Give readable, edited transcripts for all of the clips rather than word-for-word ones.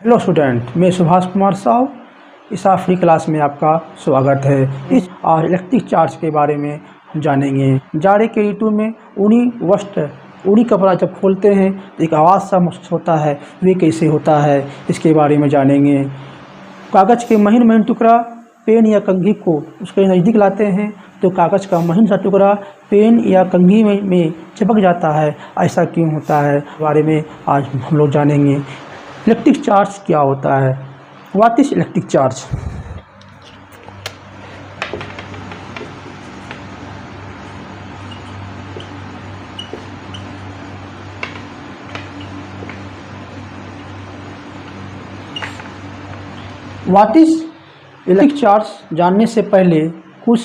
Hello student, मैं सुभाष कुमार साहू। इस आखिरी क्लास में आपका स्वागत है। इस आज इलेक्ट्रिक चार्ज के बारे में जानेंगे। जाड़े के ऋतु में ऊनी कपड़ा जब खोलते हैं तो एक आवाज़ सा महसूस होता है, वे कैसे होता है इसके बारे में जानेंगे। कागज़ के महीन महीन टुकड़ा पेन या कंघी को उसके नज़दीक लाते हैं तो कागज़ का महीन सा टुकड़ा पेन या कंघी में चिपक जाता है। ऐसा क्यों होता है, इस बारे में आज हम लोग जानेंगे। इलेक्ट्रिक चार्ज क्या होता है? What is electric charge? What is electric charge जानने से पहले कुछ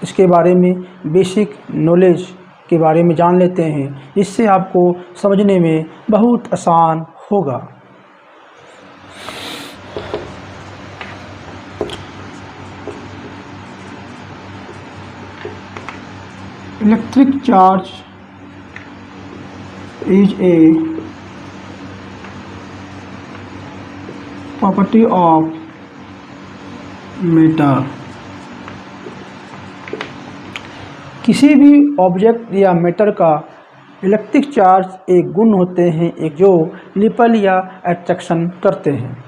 इसके बारे में बेसिक नॉलेज के बारे में जान लेते हैं, जिससे आपको समझने में बहुत आसान होगा। Electric charge is a property of matter। किसी भी ऑब्जेक्ट या मैटर का इलेक्ट्रिक चार्ज एक गुण होते हैं, एक जो रिपल या अट्रैक्शन करते हैं।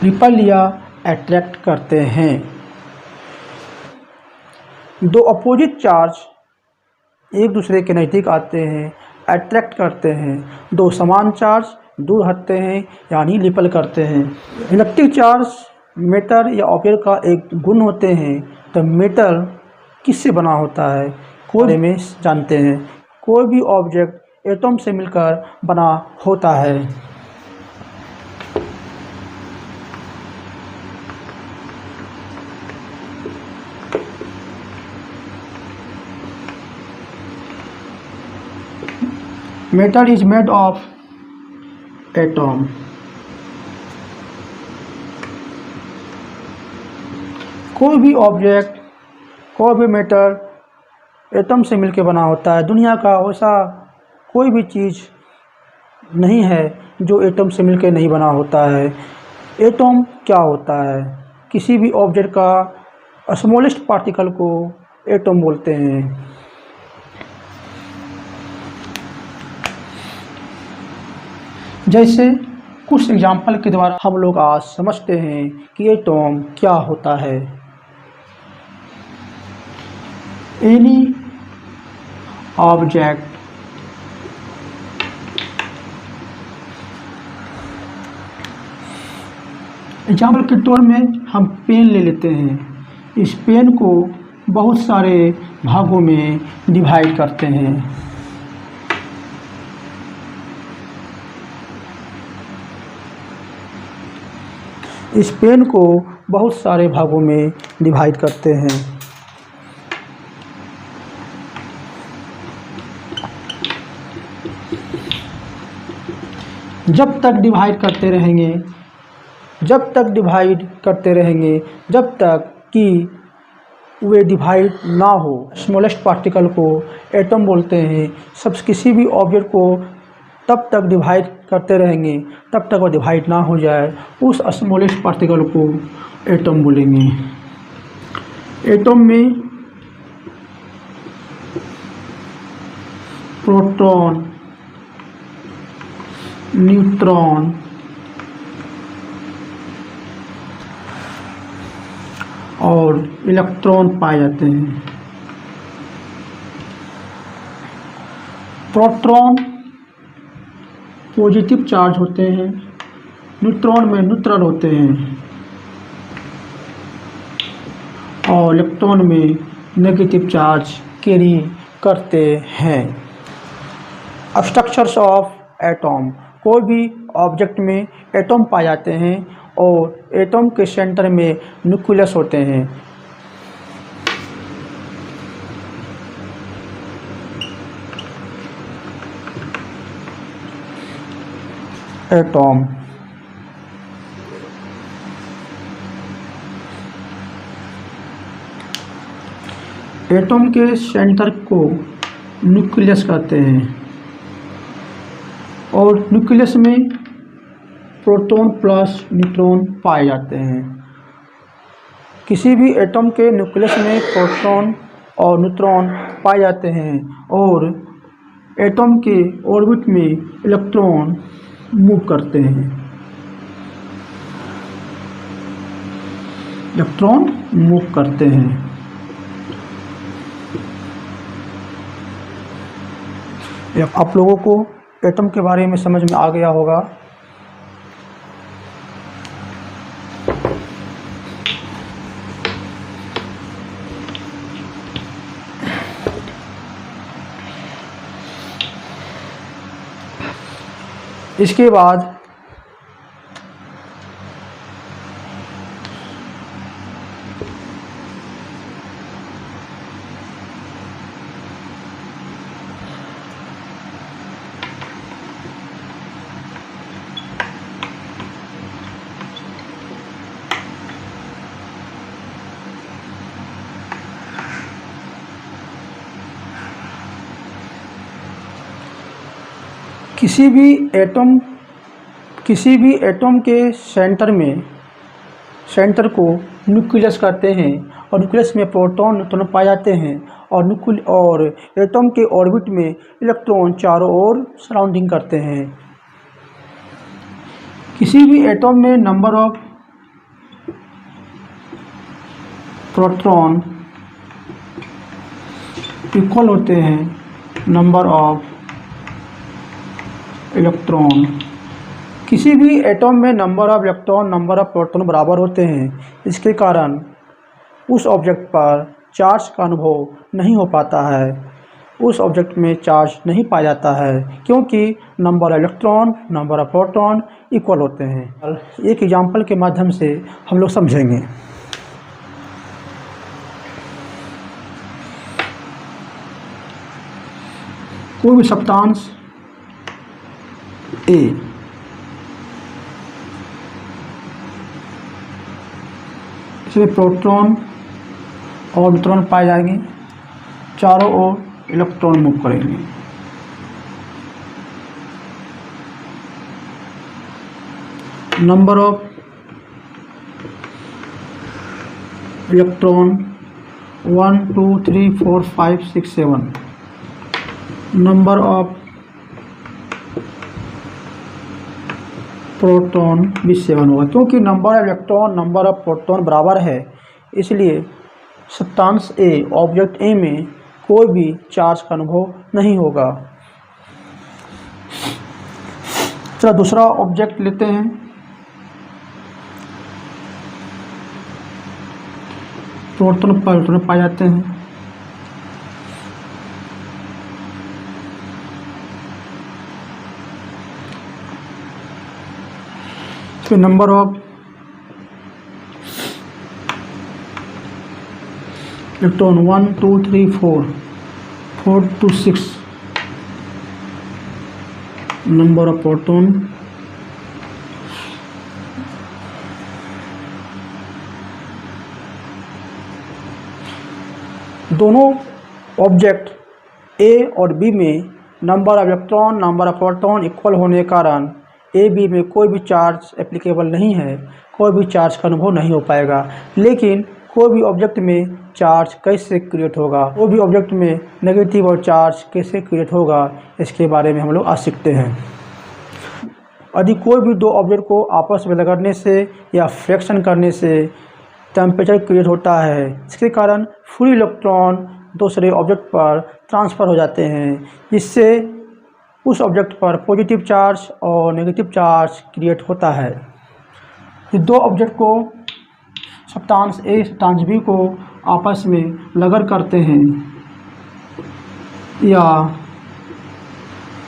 रिपल या अट्रैक्ट करते हैं। दो अपोजिट चार्ज एक दूसरे के नज़दीक आते हैं, अट्रैक्ट करते हैं। दो समान चार्ज दूर हटते हैं, यानी रिपल करते हैं। इलेक्ट्रिक चार्ज मैटर या ऑब्जेक्ट का एक गुण होते हैं। तो मैटर किससे बना होता है, कोई में जानते हैं। कोई भी ऑब्जेक्ट एटम से मिलकर बना होता है। Matter is made of atom। कोई भी ऑब्जेक्ट, कोई भी मैटर एटम से मिलकर बना होता है। दुनिया का ऐसा कोई भी चीज़ नहीं है जो एटम से मिलकर नहीं बना होता है। एटम क्या होता है? किसी भी ऑब्जेक्ट का स्मॉलेस्ट पार्टिकल को एटम बोलते हैं। जैसे कुछ एग्जाम्पल के द्वारा हम लोग आज समझते हैं कि एटम क्या होता है। एनी ऑब्जेक्ट एग्जाम्पल के तौर में हम पेन ले लेते हैं। इस पेन को बहुत सारे भागों में डिवाइड करते हैं। इस पेन को बहुत सारे भागों में डिवाइड करते हैं। जब तक डिवाइड करते रहेंगे, जब तक कि वे डिवाइड ना हो। स्मॉलेस्ट पार्टिकल को एटम बोलते हैं। किसी भी ऑब्जेक्ट को तब तक डिवाइड करते रहेंगे तब तक वो डिवाइड ना हो जाए, उस स्मॉलेस्ट पार्टिकल को एटम बोलेंगे। एटम में प्रोटॉन, न्यूट्रॉन और इलेक्ट्रॉन पाए जाते हैं। प्रोटॉन पॉजिटिव चार्ज होते हैं, न्यूट्रॉन में न्यूट्रल होते हैं और इलेक्ट्रॉन में नेगेटिव चार्ज कैरी करते हैं। Structures of atom. कोई भी ऑब्जेक्ट में एटम पाए जाते हैं और एटम के सेंटर में न्यूक्लियस होते हैं। एटम एटम के सेंटर को न्यूक्लियस कहते हैं और न्यूक्लियस में प्रोटॉन प्लस न्यूट्रॉन पाए जाते हैं। किसी भी एटम के न्यूक्लियस में प्रोटॉन और न्यूट्रॉन पाए जाते हैं और एटम के ऑर्बिट में इलेक्ट्रॉन मूव करते हैं। इलेक्ट्रॉन मूव करते हैं। आप लोगों को एटम के बारे में समझ में आ गया होगा। इसके बाद किसी भी एटम के सेंटर को न्यूक्लियस कहते हैं और न्यूक्लियस में प्रोटॉन न्यूट्रॉन पाए जाते हैं और एटम के ऑर्बिट में इलेक्ट्रॉन चारों ओर सराउंडिंग करते हैं। किसी भी एटम में नंबर ऑफ प्रोटॉन इक्वल होते हैं नंबर ऑफ इलेक्ट्रॉन। किसी भी एटम में number of electron number of proton बराबर होते हैं। इसके कारण उस ऑब्जेक्ट पर चार्ज का अनुभव नहीं हो पाता है। उस ऑब्जेक्ट में चार्ज नहीं पाया जाता है क्योंकि number of electron number of proton equal होते हैं। एक एग्जांपल के माध्यम से हम लोग समझेंगे। कोई भी सब्सटेंस ए इसमें प्रोटॉन और न्यूट्रॉन पाए जाएंगे, चारों ओर इलेक्ट्रॉन मूव करेंगे। Number of electron 1 2 3 4 5 6 7। Number of proton भी 7 होगा क्योंकि number of electron number of proton बराबर है। इसलिए सब्सटेंस ए ऑब्जेक्ट ए में कोई भी चार्ज का अनुभव नहीं होगा। चलो दूसरा ऑब्जेक्ट लेते हैं। प्रोटॉन पर न्यूट्रॉन पाए जाते हैं। Number of electron 1 2 3 4 to 6। Number of proton दोनों ऑब्जेक्ट ए और बी में number of electron number of proton equal होने के कारण ए बी में कोई भी चार्ज एप्लीकेबल नहीं है, कोई भी चार्ज का अनुभव नहीं हो पाएगा। लेकिन कोई भी ऑब्जेक्ट में चार्ज कैसे क्रिएट होगा, कोई भी ऑब्जेक्ट में नेगेटिव और चार्ज कैसे क्रिएट होगा, इसके बारे में हम लोग आज सीखते हैं। यदि कोई भी दो ऑब्जेक्ट को आपस में रगड़ने से या फ्रिक्शन करने से टेम्परेचर क्रिएट होता है, इसके कारण फ्री इलेक्ट्रॉन दूसरे ऑब्जेक्ट पर ट्रांसफ़र हो जाते हैं, जिससे उस ऑब्जेक्ट पर पॉजिटिव चार्ज और नेगेटिव चार्ज क्रिएट होता है। दो ऑब्जेक्ट को सब्सटेंस ए सब्सटेंस बी को आपस में रगड़ करते हैं या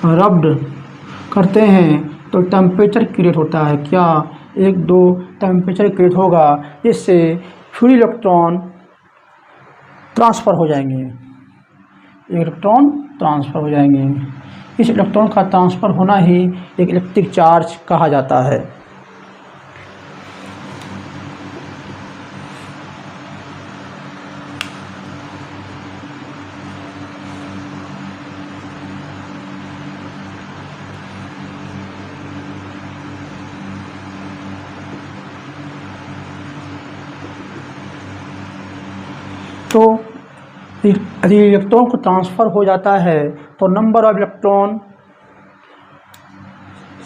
रब्ड करते हैं तो टेम्परेचर क्रिएट होता है। क्या 1-2 टेम्परेचर क्रिएट होगा, जिससे फ्री इलेक्ट्रॉन ट्रांसफ़र हो जाएंगे, इलेक्ट्रॉन ट्रांसफ़र हो जाएंगे। इस इलेक्ट्रॉन का ट्रांसफ़र होना ही एक इलेक्ट्रिक चार्ज कहा जाता है। तो यदि इलेक्ट्रॉन को ट्रांसफ़र हो जाता है तो नंबर ऑफ इलेक्ट्रॉन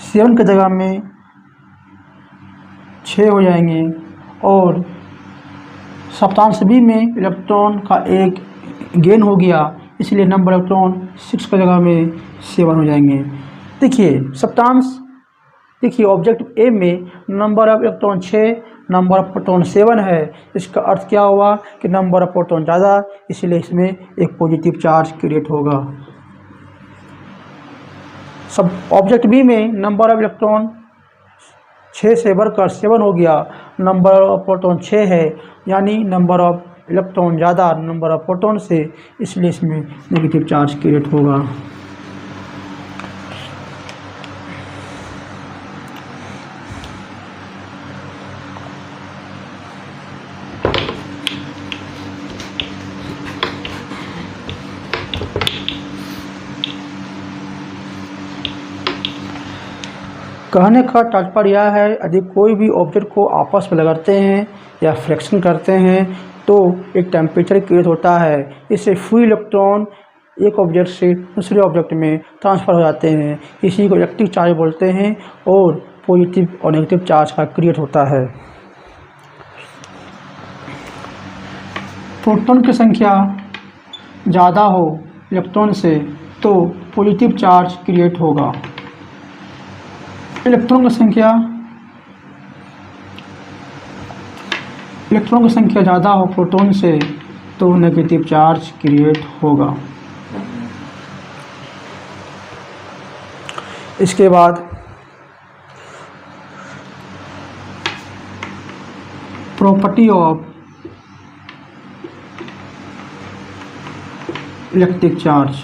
7 की जगह में 6 हो जाएंगे, और सप्तांश बी में इलेक्ट्रॉन का एक गेन हो गया, इसलिए नंबर इलेक्ट्रॉन 6 की जगह में 7 हो जाएंगे। देखिए सप्तांश, देखिए ऑब्जेक्ट ए में number of electron 6, number of proton 7 है। इसका अर्थ क्या हुआ कि नंबर ऑफ प्रोटॉन ज़्यादा, इसलिए इसमें एक पॉजिटिव चार्ज क्रिएट होगा। सब ऑब्जेक्ट बी में नंबर ऑफ इलेक्ट्रॉन 6 से बढ़कर 7 हो गया, नंबर ऑफ प्रोटॉन 6 है, यानी नंबर ऑफ इलेक्ट्रॉन ज़्यादा नंबर ऑफ प्रोटॉन से, इसलिए इसमें नेगेटिव चार्ज क्रिएट होगा। कहने का तात्पर्य यह है, यदि कोई भी ऑब्जेक्ट को आपस में लगाते हैं या फ्रिक्शन करते हैं तो एक टेम्परेचर क्रिएट होता है। इससे फ्री इलेक्ट्रॉन एक ऑब्जेक्ट से दूसरे ऑब्जेक्ट में ट्रांसफ़र हो जाते हैं। इसी को इलेक्ट्रिक चार्ज बोलते हैं, और पॉजिटिव और नेगेटिव चार्ज का क्रिएट होता है। प्रोटॉन की संख्या ज़्यादा हो इलेक्ट्रॉन से तो पॉजिटिव चार्ज क्रिएट होगा। इलेक्ट्रॉन की संख्या ज़्यादा हो प्रोटॉन से तो नेगेटिव चार्ज क्रिएट होगा। इसके बाद property of electric charge.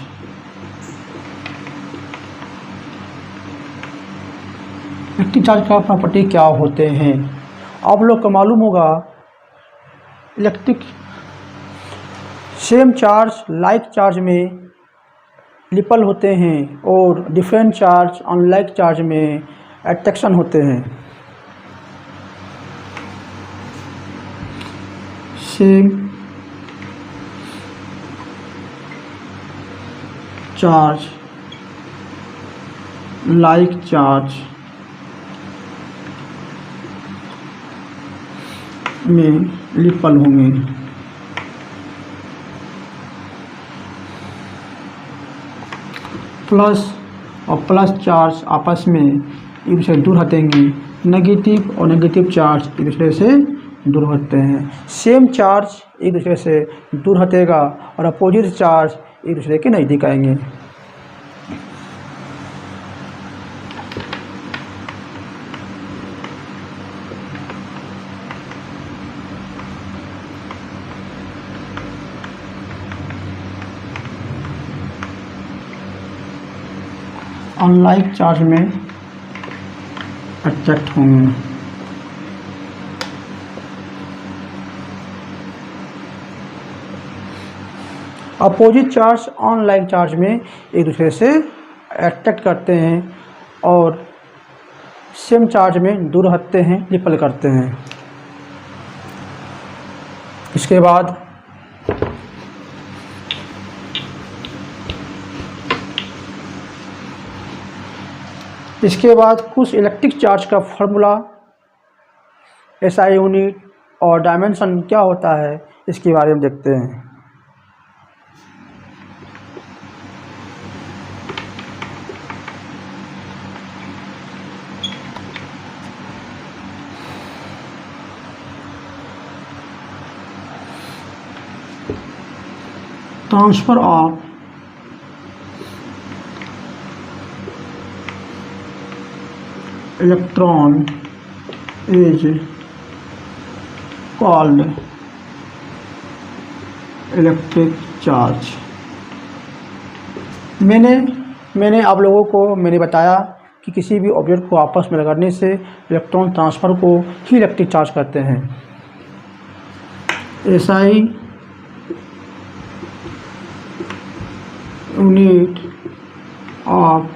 Electric charge का प्रॉपर्टी क्या होते हैं, आप लोग को मालूम होगा। Electric same charge like charge में रिपल होते हैं, और डिफरेंट चार्ज अनलाइक चार्ज में अट्रैक्शन होते हैं। सेम चार्ज लाइक चार्ज में रिपल होंगे। प्लस और प्लस चार्ज आपस में एक दूसरे से दूर हटेंगे, नेगेटिव और नेगेटिव चार्ज एक दूसरे से दूर हटते हैं। सेम चार्ज एक दूसरे से दूर हटेगा और अपोजिट चार्ज एक दूसरे के नज़दीक आएंगे। अनलाइक चार्ज में अट्रैक्ट होंगे। अपोजिट चार्ज अनलाइक चार्ज में एक दूसरे से अट्रैक्ट करते हैं, और सेम चार्ज में दूर हटते हैं, रिपल करते हैं। इसके बाद कुछ इलेक्ट्रिक चार्ज का फॉर्मूला, एसआई यूनिट और डायमेंशन क्या होता है, इसके बारे में देखते हैं। Transfer of electron is called electric charge. मैंने आप लोगों को बताया कि किसी भी ऑब्जेक्ट को आपस में लगाने से इलेक्ट्रॉन ट्रांसफ़र को ही इलेक्ट्रिक चार्ज करते हैं। SI unit of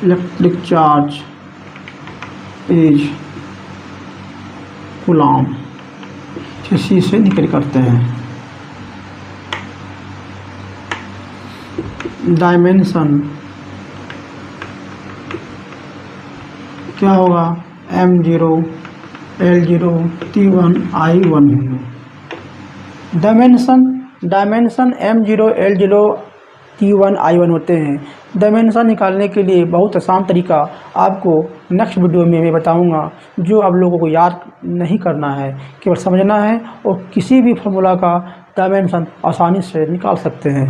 electric charge is coulomb. किसी से निकल करते हैं। डायमेंशन क्या होगा, M0 L0 T1 I1 है। Dimension M0 L0 T1 I1 होते हैं। डायमेंशन निकालने के लिए बहुत आसान तरीका आपको नेक्स्ट वीडियो में मैं बताऊंगा, जो आप लोगों को याद नहीं करना है, केवल समझना है और किसी भी फार्मूला का डायमेंशन आसानी से निकाल सकते हैं।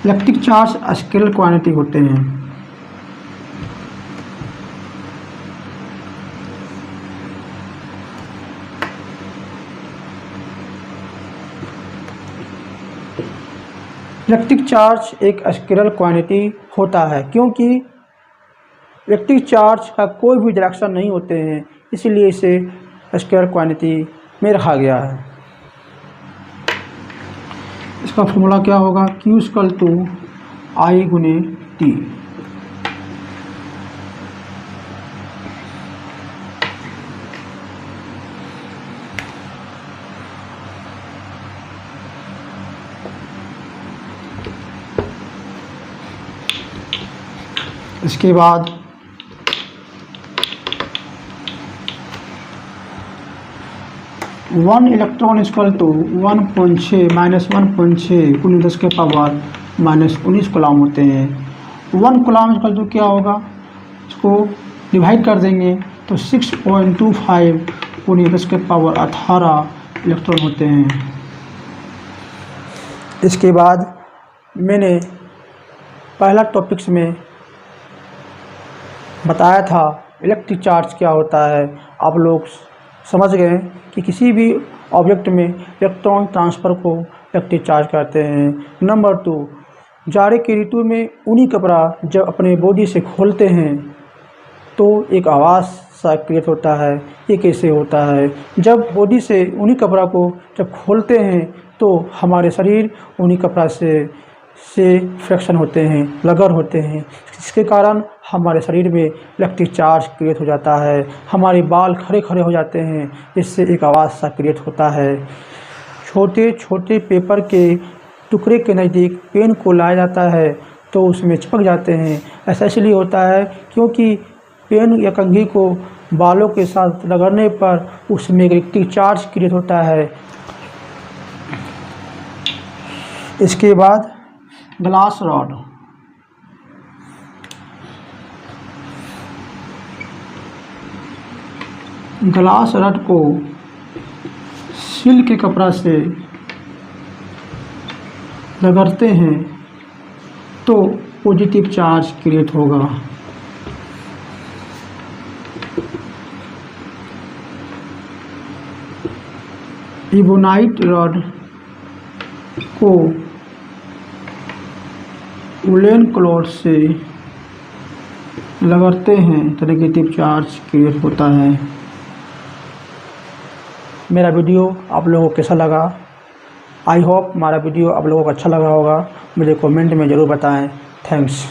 इलेक्ट्रिक चार्ज स्केलर क्वांटिटी होते हैं। इलेक्ट्रिक चार्ज एक स्केलर क्वांटिटी होता है, क्योंकि इलेक्ट्रिक चार्ज का कोई भी डायरेक्शन नहीं होते हैं, इसलिए इसे स्केलर क्वांटिटी में रखा गया है। इसका फॉर्मूला क्या होगा, Q = I × T। इसके बाद वन इलेक्ट्रॉन = 1.6 - 1.6 × 10⁻⁻19 कूलम होते हैं। 1 कूलम = क्या होगा, इसको डिवाइड कर देंगे तो 6.25 × 10⁻18 इलेक्ट्रॉन होते हैं। इसके बाद मैंने पहला टॉपिक्स में बताया था इलेक्ट्रिक चार्ज क्या होता है। आप लोग समझ गए कि किसी भी ऑब्जेक्ट में इलेक्ट्रॉन ट्रांसफ़र को इलेक्ट्रिक चार्ज कहते हैं। नंबर 2, जाड़े की ऋतु में ऊनी कपड़ा जब अपने बॉडी से खोलते हैं तो एक आवाज़ सा क्रिएट होता है। ये कैसे होता है, जब बॉडी से ऊनी कपड़ा को जब खोलते हैं तो हमारे शरीर ऊनी कपड़ा से फ्रिक्शन होते हैं, रगड़ होते हैं, जिसके कारण हमारे शरीर में इलेक्ट्रिक चार्ज क्रिएट हो जाता है। हमारे बाल खड़े खड़े हो जाते हैं, जिससे एक आवाज़ सा क्रिएट होता है। छोटे छोटे पेपर के टुकड़े के नज़दीक पेन को लाया जाता है तो उसमें चिपक जाते हैं। ऐसा इसलिए होता है क्योंकि पेन या कंघी को बालों के साथ रगड़ने पर उसमें इलेक्ट्रिक चार्ज क्रिएट होता है। इसके बाद ग्लास रॉड। ग्लास रॉड को सिल्क के कपड़ा से रगड़ते हैं तो पॉजिटिव चार्ज क्रिएट होगा। इबोनाइट रॉड को वुलन क्लॉथ से रगड़ते हैं तो नेगेटिव चार्ज क्रिएट होता है। मेरा वीडियो आप लोगों को कैसा लगा, आई होप हमारा वीडियो आप लोगों को अच्छा लगा होगा। मुझे कमेंट में ज़रूर बताएं। थैंक्स।